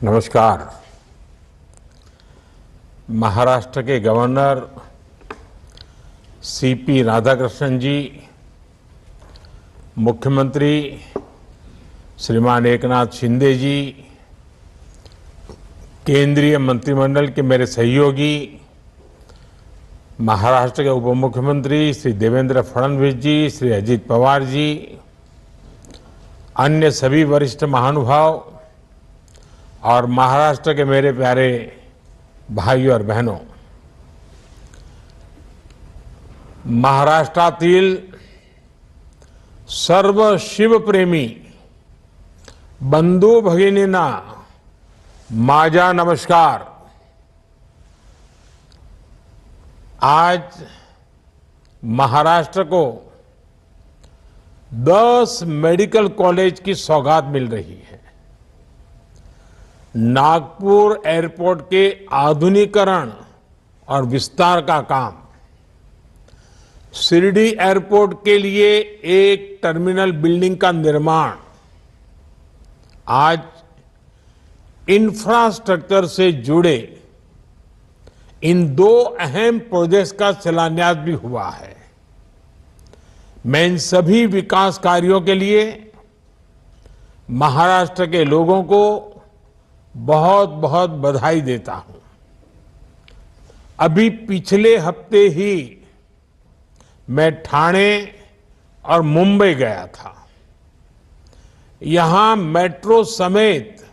नमस्कार। महाराष्ट्र के governor CP Radhakrishnan जी, मुख्यमंत्री श्रीमान एकनाथ शिंदे जी, केंद्रीय मंत्रिमंडल के मेरे सहयोगी महाराष्ट्र के उप मुख्यमंत्री श्री देवेंद्र फडणवीस जी, श्री अजित पवार जी, अन्य सभी वरिष्ठ महानुभाव और महाराष्ट्र के मेरे प्यारे भाइयों और बहनों, महाराष्ट्रातील सर्व शिवप्रेमी बंधू भगिनींना माझा नमस्कार। आज महाराष्ट्र को 10 मेडिकल कॉलेज की सौगात मिल रही है। नागपुर एयरपोर्ट के आधुनिकीकरण और विस्तार का काम, शिरडी एयरपोर्ट के लिए एक टर्मिनल बिल्डिंग का निर्माण, आज इंफ्रास्ट्रक्चर से जुड़े इन 2 अहम प्रोजेक्ट्स का शिलान्यास भी हुआ है। मैं इन सभी विकास कार्यों के लिए महाराष्ट्र के लोगों को बहुत बहुत बधाई देता हूं। अभी पिछले हफ्ते ही मैं ठाणे और मुंबई गया था। यहां मेट्रो समेत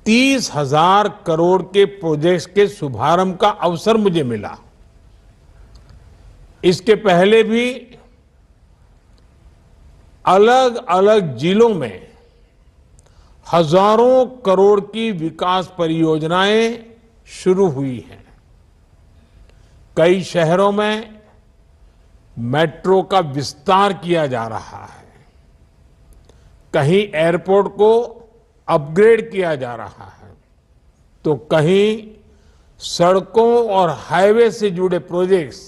30,000 करोड़ के प्रोजेक्ट्स के शुभारंभ का अवसर मुझे मिला। इसके पहले भी अलग अलग जिलों में हजारों करोड़ की विकास परियोजनाएं शुरू हुई हैं। कई शहरों में मेट्रो का विस्तार किया जा रहा है, कहीं एयरपोर्ट को अपग्रेड किया जा रहा है, तो कहीं सड़कों और हाईवे से जुड़े प्रोजेक्ट्स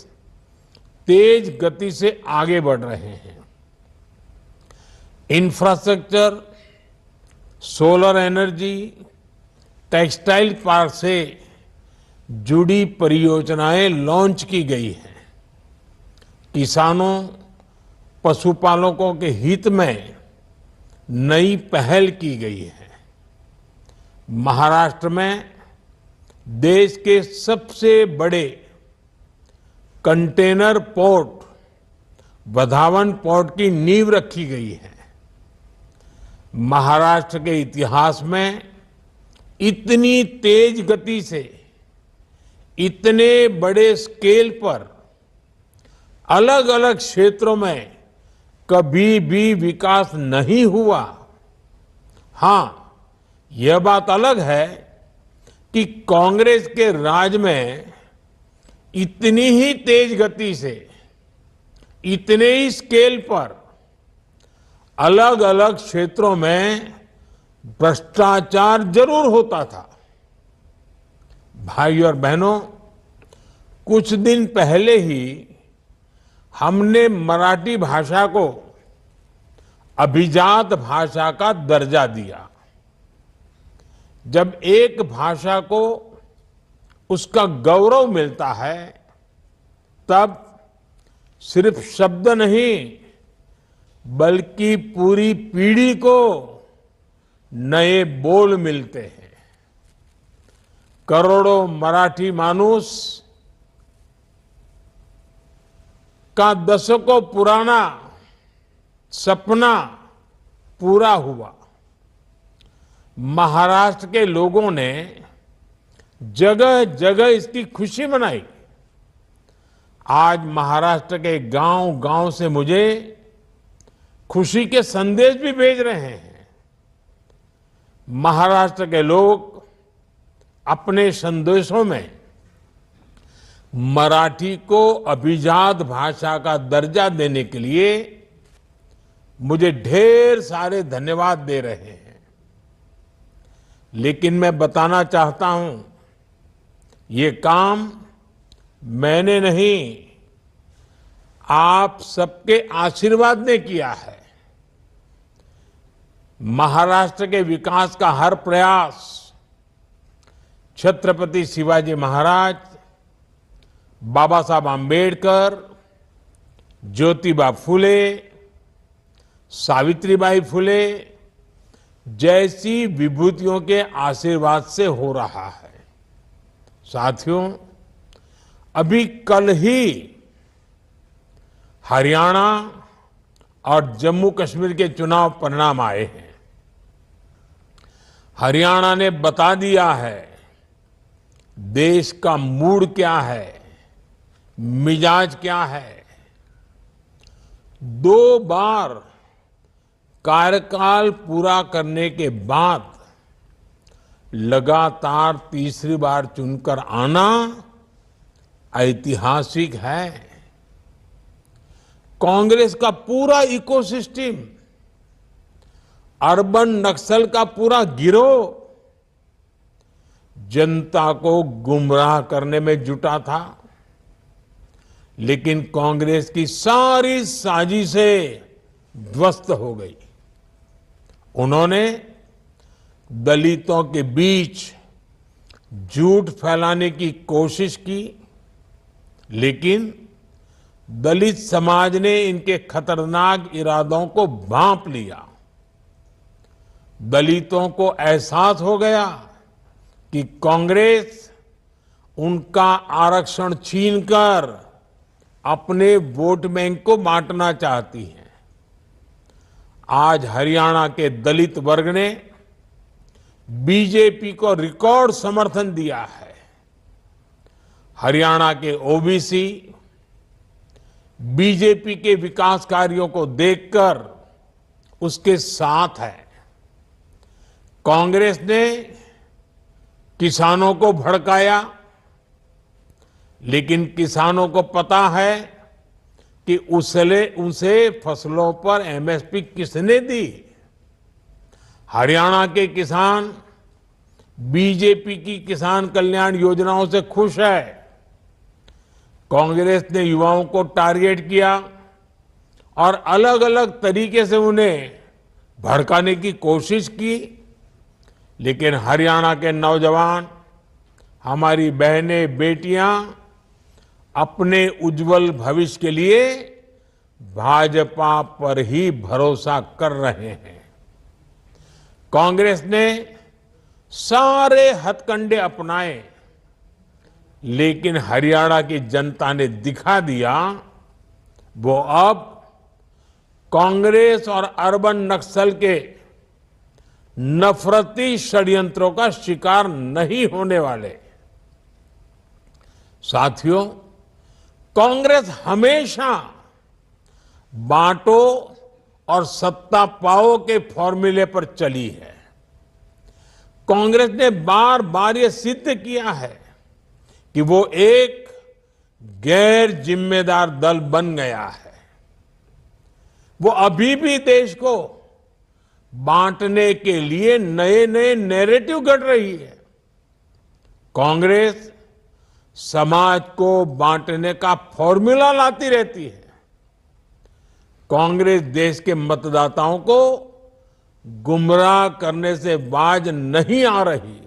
तेज गति से आगे बढ़ रहे हैं। Infrastructure, solar energy, textile park से जुड़ी परियोजनाएं लॉन्च की गई हैं। किसानों, पशुपालकों के हित में नई पहल की गई है। महाराष्ट्र में देश के सबसे बड़े कंटेनर पोर्ट वधावन पोर्ट की नींव रखी गई है। महाराष्ट्र के इतिहास में इतनी तेज गति से, इतने बड़े स्केल पर अलग अलग क्षेत्रों में कभी भी विकास नहीं हुआ। हां, यह बात अलग है कि कांग्रेस के राज में इतनी ही तेज गति से, इतने ही स्केल पर अलग अलग क्षेत्रों में भ्रष्टाचार जरूर होता था। भाइयों और बहनों, कुछ दिन पहले ही हमने मराठी भाषा को अभिजात भाषा का दर्जा दिया। जब एक भाषा को उसका गौरव मिलता है, तब सिर्फ शब्द नहीं बल्कि पूरी पीढ़ी को नए बोल मिलते हैं। करोड़ों मराठी मानुस का दशकों पुराना सपना पूरा हुआ। महाराष्ट्र के लोगों ने जगह जगह इसकी खुशी मनाई। आज महाराष्ट्र के गांव-गांव से मुझे खुशी के संदेश भी भेज रहे हैं। महाराष्ट्र के लोग अपने संदेशों में मराठी को अभिजात भाषा का दर्जा देने के लिए मुझे ढेर सारे धन्यवाद दे रहे हैं। लेकिन मैं बताना चाहता हूं, ये काम मैंने नहीं, आप सबके आशीर्वाद ने किया है। महाराष्ट्र के विकास का हर प्रयास छत्रपति शिवाजी महाराज, बाबा साहब आम्बेडकर, ज्योतिबा फुले, सावित्रीबाई फुले जैसी विभूतियों के आशीर्वाद से हो रहा है। साथियों, अभी कल ही हरियाणा और जम्मू कश्मीर के चुनाव परिणाम आए हैं। हरियाणा ने बता दिया है देश का मूड क्या है, मिजाज क्या है। 2 बार कार्यकाल पूरा करने के बाद लगातार तीसरी बार चुनकर आना ऐतिहासिक है। कांग्रेस का पूरा इकोसिस्टम, अर्बन नक्सल का पूरा गिरोह जनता को गुमराह करने में जुटा था, लेकिन कांग्रेस की सारी साजिशें ध्वस्त हो गई। उन्होंने दलितों के बीच झूठ फैलाने की कोशिश की, लेकिन दलित समाज ने इनके खतरनाक इरादों को भांप लिया। दलितों को एहसास हो गया कि कांग्रेस उनका आरक्षण छीनकर अपने वोट बैंक को बांटना चाहती है। आज हरियाणा के दलित वर्ग ने बीजेपी को रिकॉर्ड समर्थन दिया है। हरियाणा के ओबीसी बीजेपी के विकास कार्यों को देखकर उसके साथ है। कांग्रेस ने किसानों को भड़काया, लेकिन किसानों को पता है कि उसे फसलों पर एमएसपी किसने दी। हरियाणा के किसान बीजेपी की किसान कल्याण योजनाओं से खुश है। कांग्रेस ने युवाओं को टारगेट किया और अलग अलग तरीके से उन्हें भड़काने की कोशिश की, लेकिन हरियाणा के नौजवान, हमारी बहनें, बेटियां अपने उज्जवल भविष्य के लिए भाजपा पर ही भरोसा कर रहे हैं। कांग्रेस ने सारे हथकंडे अपनाए, लेकिन हरियाणा की जनता ने दिखा दिया वो अब कांग्रेस और अर्बन नक्सल के नफरती षड्यंत्रों का शिकार नहीं होने वाले। साथियों, कांग्रेस हमेशा बांटो और सत्ता पाओ के फॉर्मूले पर चली है। कांग्रेस ने बार बार यह सिद्ध किया है कि वो एक गैर जिम्मेदार दल बन गया है। वो अभी भी देश को बांटने के लिए नए नए नैरेटिव गढ़ रही है। कांग्रेस समाज को बांटने का फॉर्मूला लाती रहती है। कांग्रेस देश के मतदाताओं को गुमराह करने से बाज नहीं आ रही।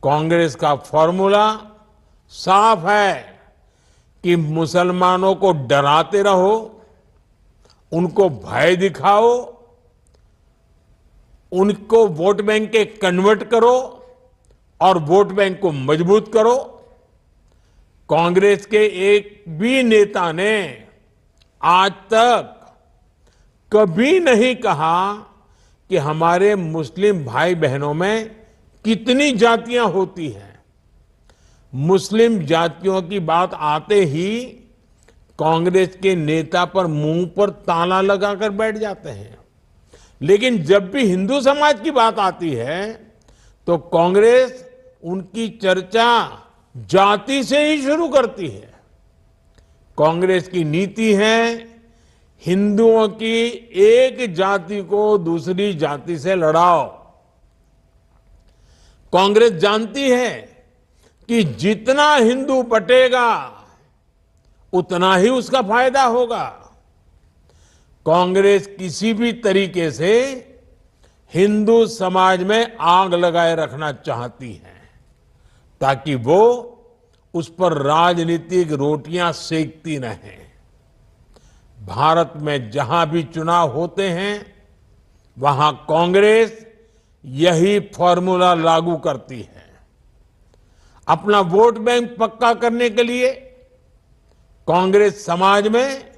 कांग्रेस का फॉर्मूला साफ है कि मुसलमानों को डराते रहो, उनको भय दिखाओ, उनको वोट बैंक के कन्वर्ट करो और वोट बैंक को मजबूत करो। कांग्रेस के एक भी नेता ने आज तक कभी नहीं कहा कि हमारे मुस्लिम भाई बहनों में कितनी जातियां होती हैं। मुस्लिम जातियों की बात आते ही कांग्रेस के नेता पर मुंह पर ताला लगाकर बैठ जाते हैं, लेकिन जब भी हिंदू समाज की बात आती है तो कांग्रेस उनकी चर्चा जाति से ही शुरू करती है। कांग्रेस की नीति है हिंदुओं की एक जाति को दूसरी जाति से लड़ाओ। कांग्रेस जानती है कि जितना हिंदू बटेगा उतना ही उसका फायदा होगा। कांग्रेस किसी भी तरीके से हिंदू समाज में आग लगाए रखना चाहती हैं ताकि वो उस पर राजनीतिक रोटियां सेकती रहें। भारत में जहां भी चुनाव होते हैं वहां कांग्रेस यही फॉर्मूला लागू करती है। अपना वोट बैंक पक्का करने के लिए कांग्रेस समाज में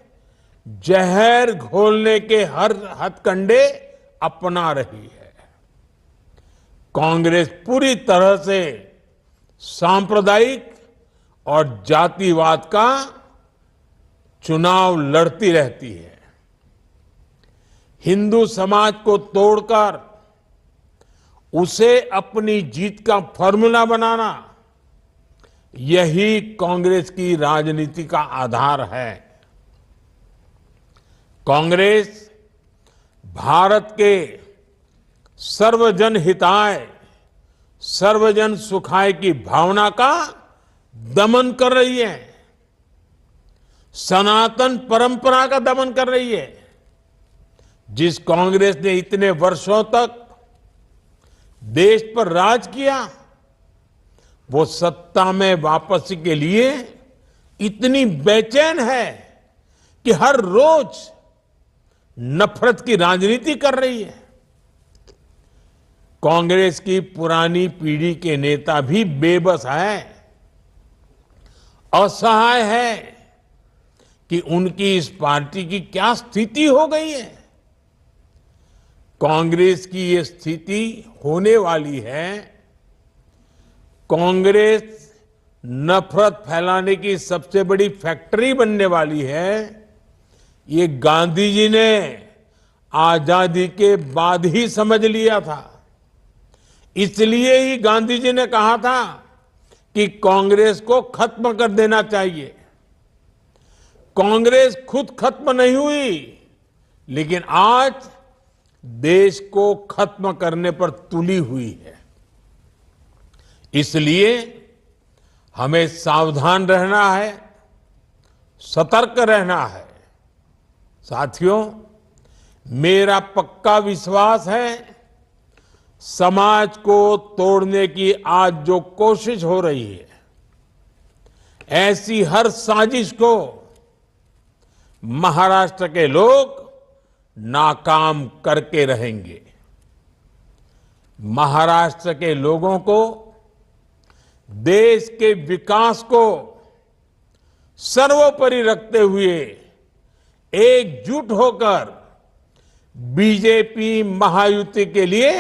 जहर घोलने के हर हथकंडे अपना रही है। कांग्रेस पूरी तरह से सांप्रदायिक और जातिवाद का चुनाव लड़ती रहती है। हिंदू समाज को तोड़कर उसे अपनी जीत का फॉर्मूला बनाना, यही कांग्रेस की राजनीति का आधार है। कांग्रेस भारत के सर्वजन हिताय, सर्वजन सुखाय की भावना का दमन कर रही है, सनातन परंपरा का दमन कर रही है। जिस कांग्रेस ने इतने वर्षों तक देश पर राज किया, वो सत्ता में वापसी के लिए इतनी बेचैन है कि हर रोज नफरत की राजनीति कर रही है। कांग्रेस की पुरानी पीढ़ी के नेता भी बेबस है, असहाय है कि उनकी इस पार्टी की क्या स्थिति हो गई है। कांग्रेस की ये स्थिति होने वाली है। कांग्रेस नफरत फैलाने की सबसे बड़ी फैक्ट्री बनने वाली है। ये गांधी जी ने आजादी के बाद ही समझ लिया था। इसलिए ही गांधी जी ने कहा था कि कांग्रेस को खत्म कर देना चाहिए। कांग्रेस खुद खत्म नहीं हुई, लेकिन आज देश को खत्म करने पर तुली हुई है। इसलिए हमें सावधान रहना है, सतर्क रहना है। साथियों, मेरा पक्का विश्वास है, समाज को तोड़ने की आज जो कोशिश हो रही है, ऐसी हर साजिश को महाराष्ट्र के लोग नाकाम करके रहेंगे। महाराष्ट्र के लोगों को देश के विकास को सर्वोपरि रखते हुए एकजुट होकर बीजेपी महायुति के लिए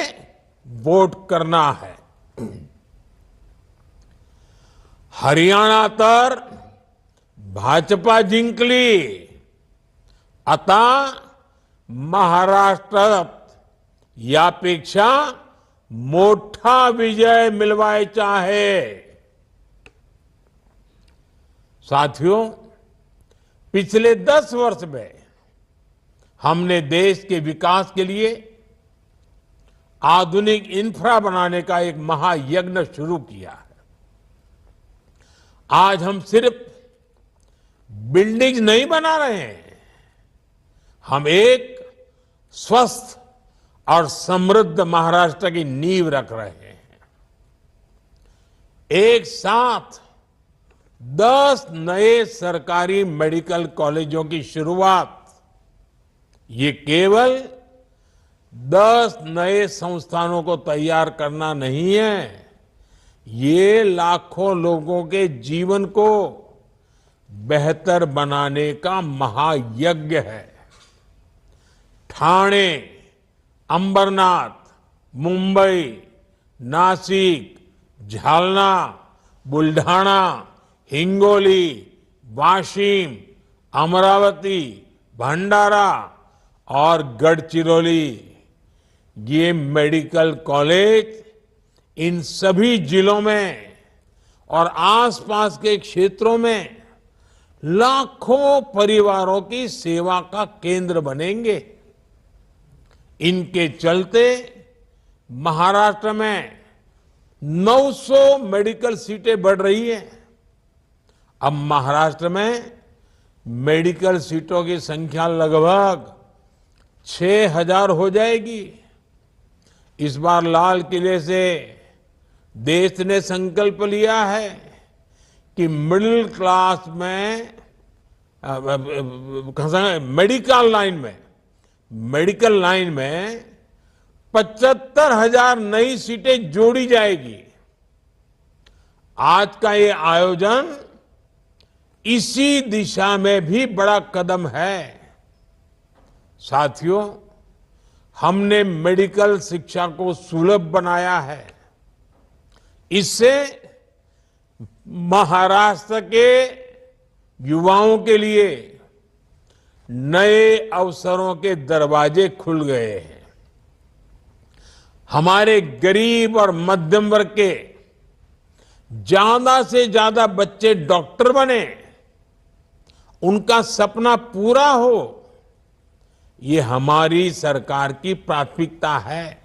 वोट करना है। हरियाणा तर भाजपा जिंकली, आता महाराष्ट्रात यापेक्षा मोठा विजय मिलवायचा आहे। साथियों, पिछले 10 वर्ष में हमने देश के विकास के लिए आधुनिक इंफ्रा बनाने का एक महायज्ञ शुरू किया है। आज हम सिर्फ बिल्डिंग्स नहीं बना रहे हैं, हम एक स्वस्थ और समृद्ध महाराष्ट्र की नींव रख रहे हैं। एक साथ 10 नए सरकारी मेडिकल कॉलेजों की शुरुआत, ये केवल 10 नए संस्थानों को तैयार करना नहीं है, ये लाखों लोगों के जीवन को बेहतर बनाने का महायज्ञ है। ठाणे, अंबरनाथ, मुंबई, नासिक, झालना, बुल्ढाणा, हिंगोली, वाशिम, अमरावती, भंडारा और गढ़चिरौली, ये मेडिकल कॉलेज इन सभी जिलों में और आसपास के क्षेत्रों में लाखों परिवारों की सेवा का केंद्र बनेंगे। इनके चलते महाराष्ट्र में 900 मेडिकल सीटें बढ़ रही हैं। अब महाराष्ट्र में मेडिकल सीटों की संख्या लगभग 6000 हो जाएगी। इस बार लाल किले से देश ने संकल्प लिया है कि मिडिल क्लास में मेडिकल लाइन में 75,000 नई सीटें जोड़ी जाएगी। आज का ये आयोजन इसी दिशा में भी बड़ा कदम है। साथियों, हमने मेडिकल शिक्षा को सुलभ बनाया है। इससे महाराष्ट्र के युवाओं के लिए नए अवसरों के दरवाजे खुल गए हैं। हमारे गरीब और मध्यम वर्ग के ज्यादा से ज्यादा बच्चे डॉक्टर बने, उनका सपना पूरा हो, ये हमारी सरकार की प्राथमिकता है।